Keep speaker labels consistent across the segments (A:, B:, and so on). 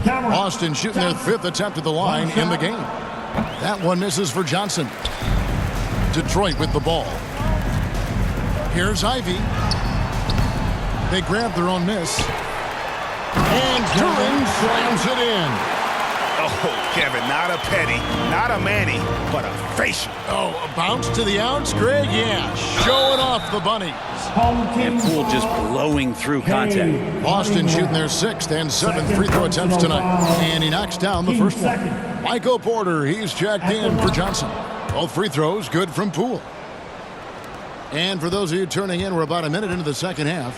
A: Boston shooting their 5th attempt at the line in the game. That one misses for Johnson. Detroit with the ball. Here's Ivy. They grab their own miss. And Duren slams it in.
B: Oh, Kevin, not a penny, not a Manny, but a facial.
A: Oh, a bounce to the outs, Greg? Yeah, showing off the bunnies.
C: And Poole just blowing through contact.
A: Boston shooting their 6th and 7th free throw attempts tonight. And he knocks down the first one. Michael Porter, he's checked in for Johnson. Both free throws good from Poole. And for those of you turning in, we're about a minute into the second half.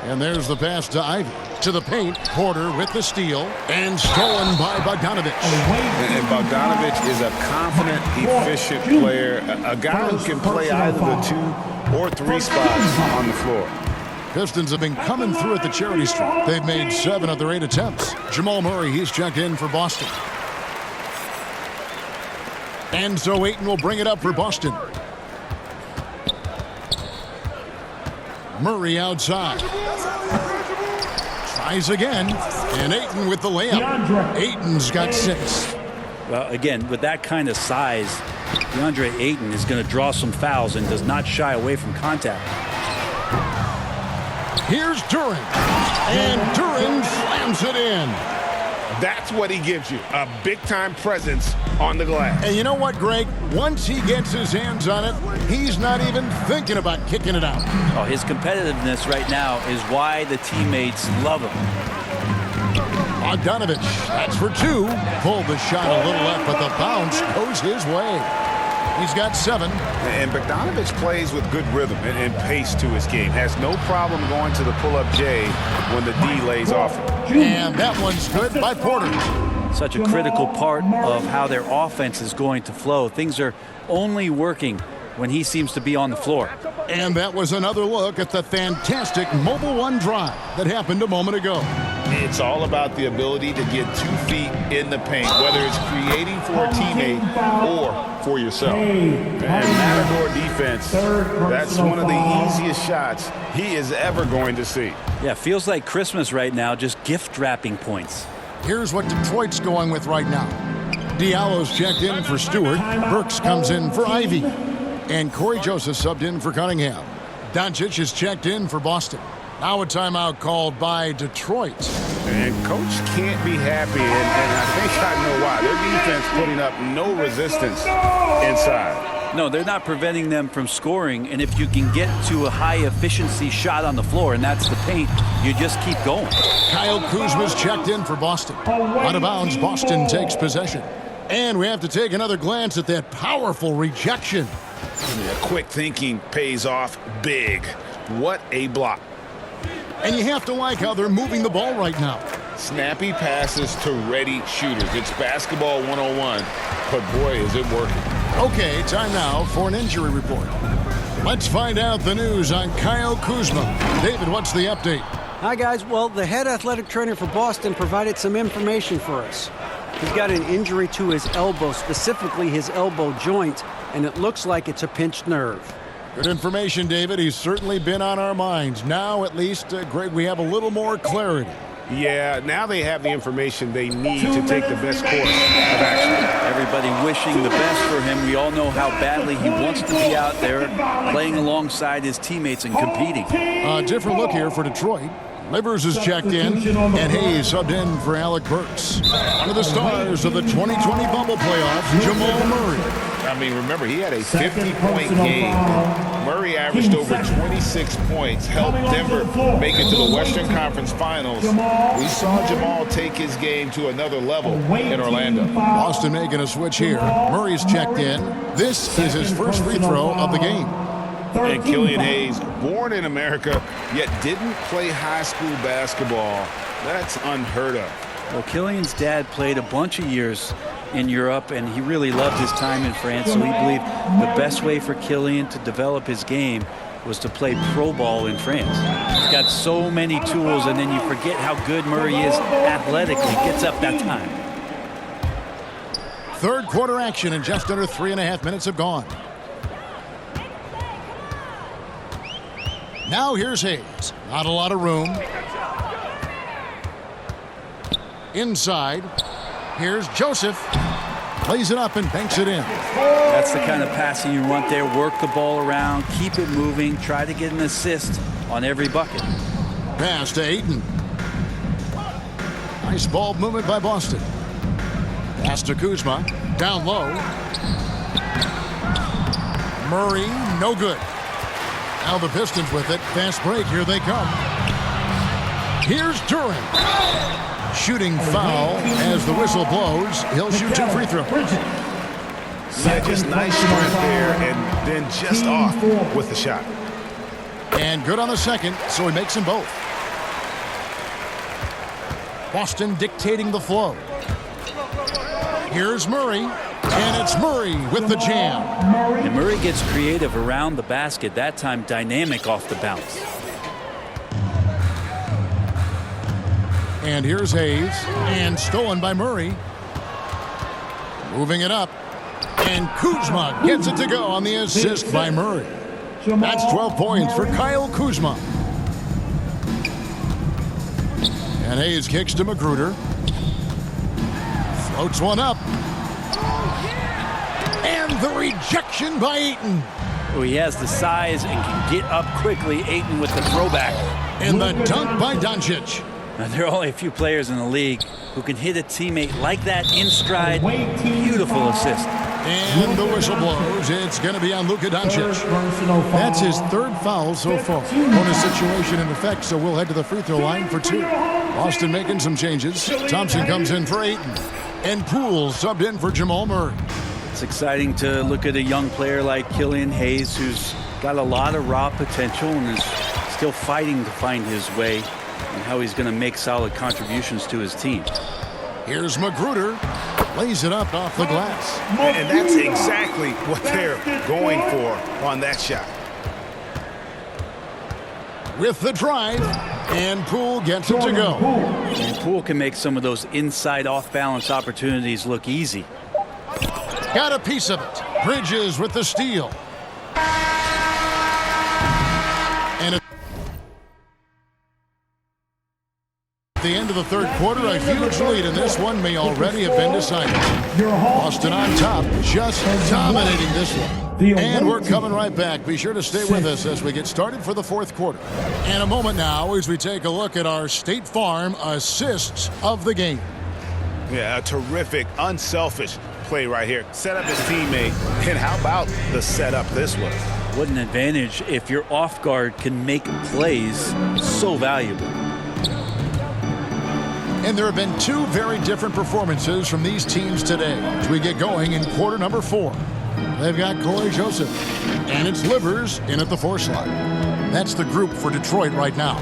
A: And there's the pass to Ivy. To the paint, Porter with the steal, and stolen by Bogdanovich.
B: And Bogdanovich is a confident, efficient player, a guy who can play either the 2 or 3 spots on the floor.
A: Pistons have been coming through at the charity stripe. They've made 7 of their 8 attempts. Jamal Murray, he's checked in for Boston. And so Ayton will bring it up for Boston. Murray outside. Tries again. And Ayton with the layup. Ayton's got 6.
C: Well, again, with that kind of size, DeAndre Ayton is going to draw some fouls and does not shy away from contact.
A: Here's Duren. And Duren slams it in.
B: That's what he gives you, a big-time presence on the glass.
A: And you know what, Greg? Once he gets his hands on it, he's not even thinking about kicking it out.
C: Oh, his competitiveness right now is why the teammates love him.
A: Bogdanovich, that's for 2. Pulled the shot a little left, but the bounce goes his way. He's got 7.
B: And Bogdanovich plays with good rhythm and pace to his game. Has no problem going to the pull-up J when the D lays off him.
A: And that one's good by Porter.
C: Such a critical part of how their offense is going to flow. Things are only working when he seems to be on the floor.
A: And that was another look at the fantastic Mobile One drive that happened a moment ago.
B: It's all about the ability to get 2 feet in the paint, whether it's creating for a teammate or for yourself. And Matador defense, that's one of the easiest shots he is ever going to see.
C: Yeah, feels like Christmas right now, just gift wrapping points.
A: Here's what Detroit's going with right now. Diallo's checked in for Stewart. Burks comes in for Ivy. And Corey Joseph subbed in for Cunningham. Doncic is checked in for Boston. Now a timeout called by Detroit.
B: And Coach can't be happy, and I think I know why. Their defense putting up no resistance inside.
C: No, they're not preventing them from scoring, and if you can get to a high-efficiency shot on the floor, and that's the paint, you just keep going.
A: Kyle Kuzma's checked in for Boston. Out of bounds, Boston takes possession. And we have to take another glance at that powerful rejection.
B: Quick thinking pays off big. What a block.
A: And you have to like how they're moving the ball right now.
B: Snappy passes to ready shooters. It's basketball 101, but boy, is it working.
A: Okay, time now for an injury report. Let's find out the news on Kyle Kuzma. David, what's the update?
D: Hi, guys. Well, the head athletic trainer for Boston provided some information for us. He's got an injury to his elbow, specifically his elbow joint, and it looks like it's a pinched nerve.
A: Good information, David. He's certainly been on our minds. Now, at least, Greg, we have a little more clarity.
B: Yeah, now they have the information they need to take the best course of action.
C: Everybody wishing the best for him. We all know how badly he wants to be out there playing alongside his teammates and competing.
A: A different look here for Detroit. Livers is checked in, and Hayes subbed in for Alec Burks. One of the stars of the 2020 bubble playoffs, Jamal Murray.
B: I mean, remember, he had a 50-point game. Murray averaged over 26 points, helped Denver make it to the Western Conference Finals. We saw Jamal take his game to another level in Orlando.
A: Boston making a switch here. Murray's checked in. This is his first free throw of the game.
B: And Killian Hayes, born in America, yet didn't play high school basketball. That's unheard of.
C: Well, Killian's dad played a bunch of years in Europe, and he really loved his time in France, so he believed the best way for Killian to develop his game was to play pro ball in France. He's got so many tools, and then you forget how good Murray is athletically. Gets up that time.
A: Third quarter action, and just under 3.5 minutes have gone. Now here's Hayes. Not a lot of room. Inside. Here's Joseph. Plays it up and banks it in.
C: That's the kind of passing you want there. Work the ball around, keep it moving, try to get an assist on every bucket.
A: Pass to Ayton. Nice ball movement by Boston. Pass to Kuzma. Down low. Murray, no good. Now the Pistons with it. Fast break. Here they come. Here's Duran. Shooting foul as the whistle blows. He'll shoot 2 free throws.
B: Yeah, just nice sprint there and then just off with the shot.
A: And good on the second, so he makes them both. Boston dictating the flow. Here's Murray, and it's Murray with the jam.
C: And Murray gets creative around the basket, that time dynamic off the bounce.
A: And here's Hayes, and stolen by Murray. Moving it up, and Kuzma gets it to go on the assist by Murray. That's 12 points for Kyle Kuzma. And Hayes kicks to Magruder. Floats one up. And the rejection by Ayton.
C: Oh, he has the size and can get up quickly. Ayton with the throwback.
A: And the dunk by Doncic.
C: Now, there are only a few players in the league who can hit a teammate like that in stride. Beautiful assist.
A: And the whistle blows. It's going to be on Luka Doncic. That's his 3rd foul so far. Bonus situation in effect, so we'll head to the free throw line for 2. Boston making some changes. Thompson comes in for Ayton. And Poole subbed in for Jamal Murray.
C: It's exciting to look at a young player like Killian Hayes, who's got a lot of raw potential and is still fighting to find his way and how he's going to make solid contributions to his team.
A: Here's Magruder. Lays it up off the glass.
B: And that's exactly what they're going for on that shot.
A: With the drive, and Poole gets it to go.
C: And Poole can make some of those inside off-balance opportunities look easy.
A: Got a piece of it. Bridges with the steal. And at the end of the 3rd quarter, a huge lead, and this one may already have been decided. Boston on top, just dominating this one. And we're coming right back. Be sure to stay with us as we get started for the 4th quarter. And a moment now as we take a look at our State Farm assists of the game.
B: Yeah, a terrific, unselfish play right here. Set up his teammate, and how about the setup this was?
C: What an advantage if your off guard can make plays so valuable.
A: And there have been 2 very different performances from these teams today as we get going in quarter number 4. They've got Corey Joseph, and it's Livers in at the 4 slot. That's the group for Detroit right now.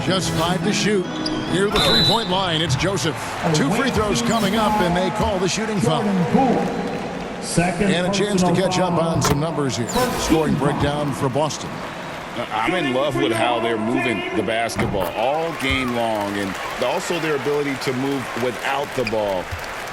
A: Just 5 to shoot. Near the 3-point line, it's Joseph. 2 free throws coming up, and they call the shooting foul. And a chance to catch up on some numbers here. Scoring breakdown for Boston.
B: I'm in love with how they're moving the basketball all game long, and also their ability to move without the ball.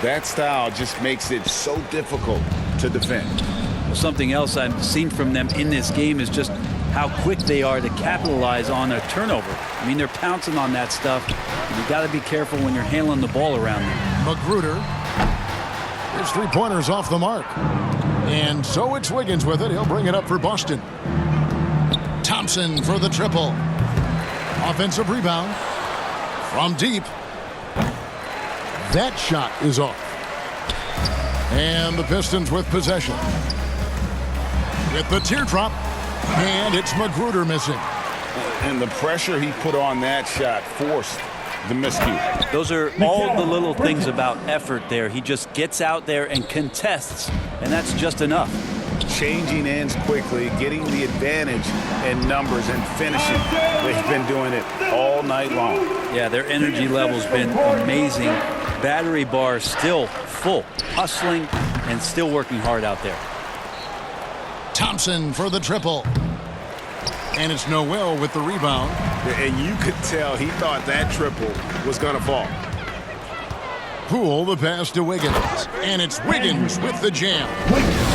B: That style just makes it so difficult to defend.
C: Well, something else I've seen from them in this game is just how quick they are to capitalize on a turnover. I mean, they're pouncing on that stuff. You got to be careful when you're handling the ball around them.
A: Magruder. His 3-pointer's off the mark. And so it's Wiggins with it. He'll bring it up for Boston. Thompson for the triple. Offensive rebound. From deep. That shot is off. And the Pistons with possession. With the teardrop. And it's Magruder missing.
B: And the pressure he put on that shot forced the miscue.
C: Those are all the little things about effort there. He just gets out there and contests, and that's just enough.
B: Changing ends quickly, getting the advantage in numbers and finishing. They've been doing it all night long.
C: Yeah, their energy level's been amazing. Battery bar still full, hustling and still working hard out there.
A: Thompson for the triple. And it's Noel with the rebound.
B: And you could tell he thought that triple was going to fall.
A: Poole the pass to Wiggins. And it's Wiggins with the jam.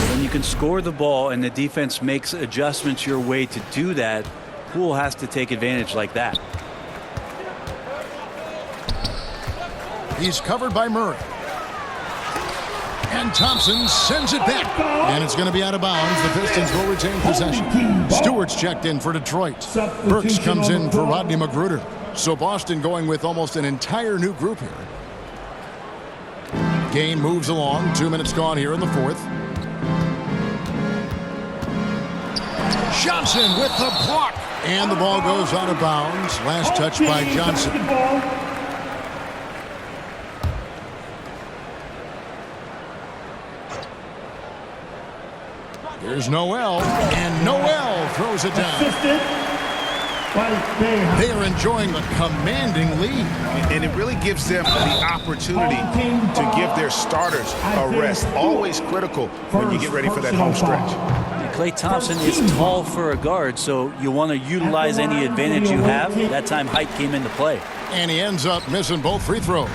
C: When you can score the ball and the defense makes adjustments your way to do that, Poole has to take advantage like that.
A: He's covered by Murray. And Thompson sends it back. And it's going to be out of bounds. The Pistons will retain possession. Stewart's checked in for Detroit. Burks comes in for Rodney Magruder. So Boston going with almost an entire new group here. Game moves along. 2 minutes gone here in the fourth. Johnson with the block. And the ball goes out of bounds. Last touch by Johnson. Here's Noel. And Noel throws it down. They are enjoying a commanding lead.
B: And it really gives them the opportunity to give their starters a rest. Always critical when you get ready for that home stretch.
C: Klay Thompson is tall for a guard, so you want to utilize any advantage you have. That time height came into play.
A: And he ends up missing both free throws.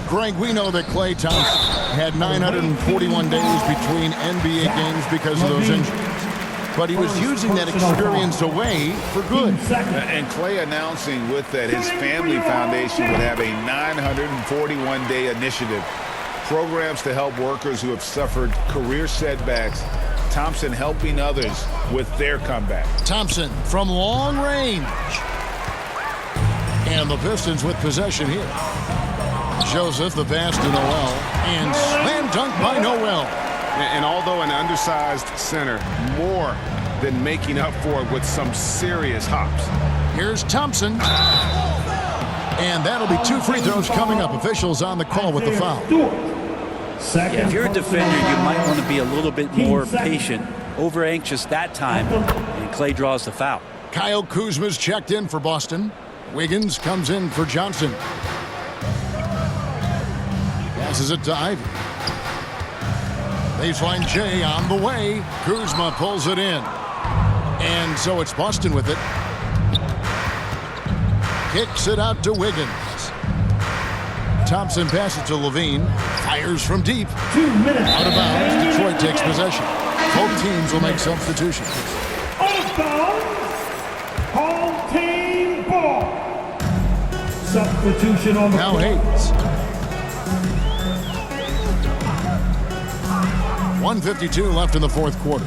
A: Greg, we know that Klay Thompson had 941 days between NBA games because of those injuries. But he was using that experience away for good.
B: And Klay announcing with that his family foundation would have a 941-day initiative. Programs to help workers who have suffered career setbacks. Thompson helping others with their comeback.
A: Thompson from long range. And the Pistons with possession here. Joseph, the pass to Noel. And slam dunk by Noel.
E: And although an undersized center, more than making up for it with some serious hops.
A: Here's Thompson. And that'll be 2 free throws coming up. Officials on the call with the foul.
C: Yeah, if you're a defender, you might want to be a little bit more patient, over anxious that time, and Klay draws the foul.
A: Kyle Kuzma's checked in for Boston. Wiggins comes in for Johnson. Passes it to Ivy. Baseline J on the way. Kuzma pulls it in. And so it's Boston with it. Kicks it out to Wiggins. Thompson passes to Levine. Fires from deep.
F: 2 minutes.
A: Out of bounds. Detroit takes possession. Both teams will make substitutions.
F: Home team ball. Substitution on the
A: Now
F: floor.
A: Hayes. 1:52 left in the fourth quarter.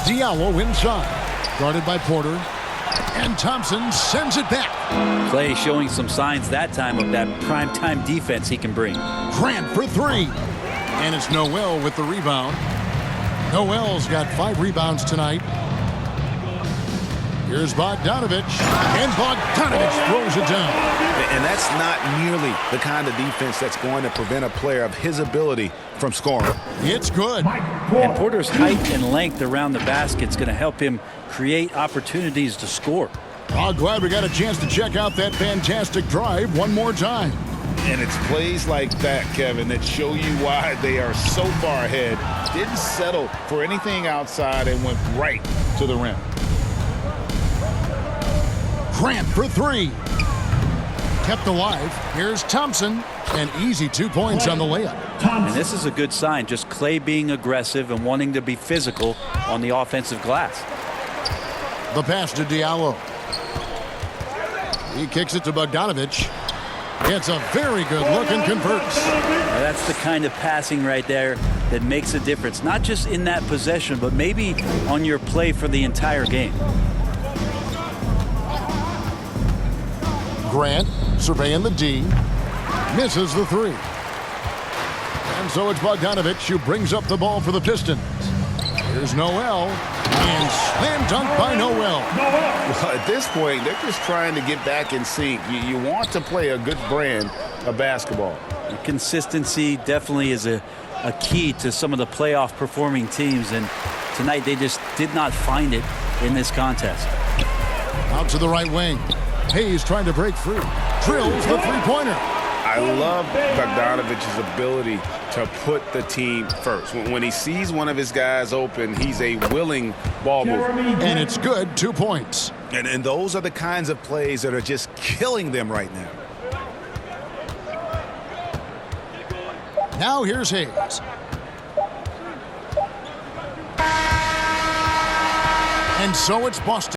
A: Diallo inside. Guarded by Porter. And Thompson sends it back.
C: Klay showing some signs that time of that primetime defense he can bring.
A: Grant for 3. And it's Noel with the rebound. Noel's got 5 rebounds tonight. Here's Bogdanovich. And Bogdanovich throws it down.
B: And that's not nearly the kind of defense that's going to prevent a player of his ability from scoring.
A: It's good.
C: And Porter's height and length around the basket is going to help him create opportunities to score.
A: Oh, glad we got a chance to check out that fantastic drive one more time.
B: And it's plays like that, Kevin, that show you why they are so far ahead. Didn't settle for anything outside and went right to the rim.
A: Grant for 3. Kept alive. Here's Thompson. An easy 2 points on the layup.
C: And this is a good sign, just Klay being aggressive and wanting to be physical on the offensive glass.
A: The pass to Diallo. He kicks it to Bogdanovich. It's a very good look and converts.
C: Now that's the kind of passing right there that makes a difference, not just in that possession, but maybe on your play for the entire game.
A: Grant surveying the D. Misses the 3. And so it's Bogdanovich who brings up the ball for the Pistons. Here's Noel. And slam dunk by Noel.
B: Well, at this point, they're just trying to get back in sync. You want to play a good brand of basketball.
C: And consistency definitely is a key to some of the playoff performing teams, and tonight they just did not find it in this contest.
A: Out to the right wing. Hayes trying to break free. Drills the three-pointer.
E: I love Bogdanovich's ability to put the team first. When he sees one of his guys open, he's a willing ball mover.
A: And it's good. 2 points.
B: And those are the kinds of plays that are just killing them right now.
A: Now here's Hayes. And so it's Boston.